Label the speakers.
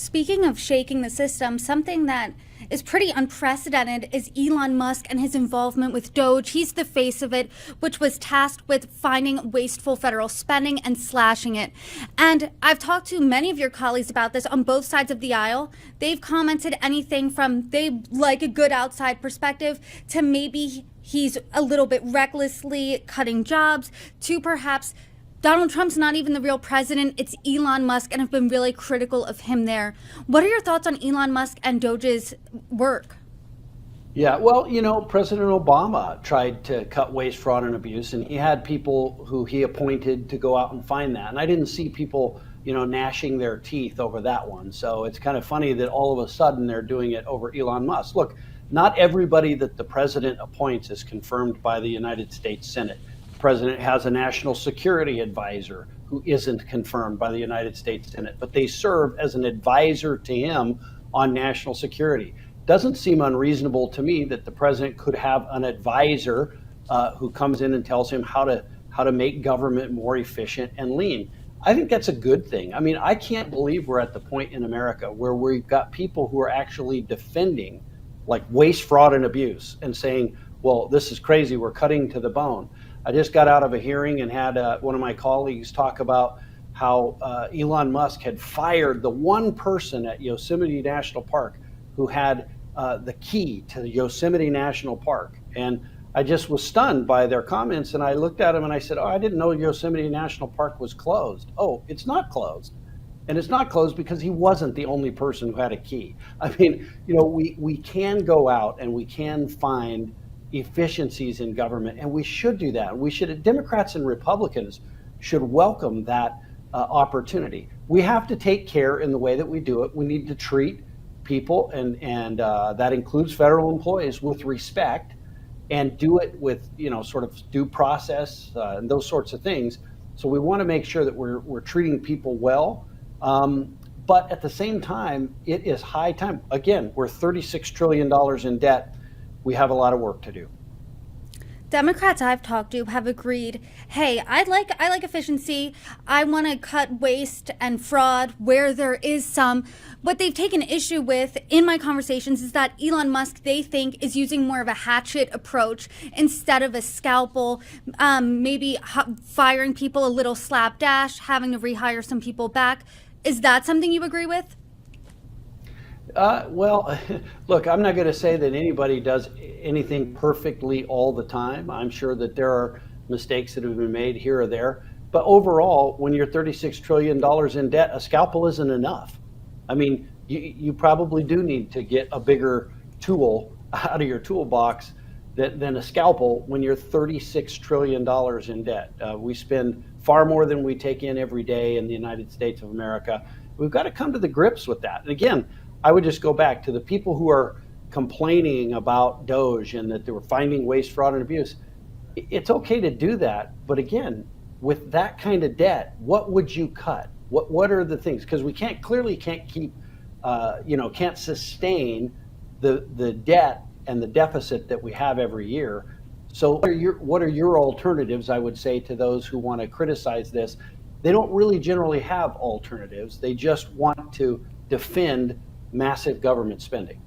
Speaker 1: Speaking of shaking the system, something that is pretty unprecedented is Elon Musk and his involvement with DOGE. He's the face of it, which was tasked with finding wasteful federal spending and slashing it. And I've talked to many of your colleagues about this on both sides of the aisle. They've commented anything from they like a good outside perspective to maybe he's a little bit recklessly cutting jobs to perhaps Donald Trump's not even the real president, it's Elon Musk, and have been really critical of him there. What are your thoughts on Elon Musk and DOGE's work?
Speaker 2: Yeah, well, President Obama tried to cut waste, fraud, and abuse, and he had people who he appointed to go out and find that. And I didn't see people, gnashing their teeth over that one. So it's kind of funny that all of a sudden they're doing it over Elon Musk. Look, not everybody that the president appoints is confirmed by the United States Senate. President has a national security advisor who isn't confirmed by the United States Senate, but they serve as an advisor to him on national security. Doesn't seem unreasonable to me that the president could have an advisor who comes in and tells him how to make government more efficient and lean. I think that's a good thing. I mean, I can't believe we're at the point in America where we've got people who are actually defending like waste, fraud, and abuse and saying, well, this is crazy, we're cutting to the bone. I just got out of a hearing and had one of my colleagues talk about how Elon Musk had fired the one person at Yosemite National Park who had the key to the Yosemite National Park. And I just was stunned by their comments. And I looked at him and I said, oh, I didn't know Yosemite National Park was closed. Oh, it's not closed. And it's not closed because he wasn't the only person who had a key. I mean, we can go out and we can find efficiencies in government, and we should do that. Democrats and Republicans should welcome that opportunity. We have to take care in the way that we do it. We need to treat people, and that includes federal employees, with respect, and do it with sort of due process and those sorts of things. So we want to make sure that we're treating people well. But at the same time, it is high time. Again, we're $36 trillion in debt. We have a lot of work to do.
Speaker 1: Democrats I've talked to have agreed, hey, I like efficiency. I want to cut waste and fraud where there is some. What they've taken issue with in my conversations is that Elon Musk, they think, is using more of a hatchet approach instead of a scalpel, maybe firing people a little slapdash, having to rehire some people back. Is that something you agree with?
Speaker 2: Well, look, I'm not going to say that anybody does anything perfectly all the time. I'm sure that there are mistakes that have been made here or there. But overall, when you're $36 trillion in debt, a scalpel isn't enough. I mean, you probably do need to get a bigger tool out of your toolbox than a scalpel when you're $36 trillion in debt. We spend far more than we take in every day in the United States of America. We've got to come to the grips with that. And again, I would just go back to the people who are complaining about DOGE and that they were finding waste, fraud, and abuse. It's okay to do that. But again, with that kind of debt, what would you cut? What are the things? Because we can't keep, can't sustain the debt and the deficit that we have every year. So what are your alternatives, I would say, to those who want to criticize this? They don't really generally have alternatives. They just want to defend massive government spending.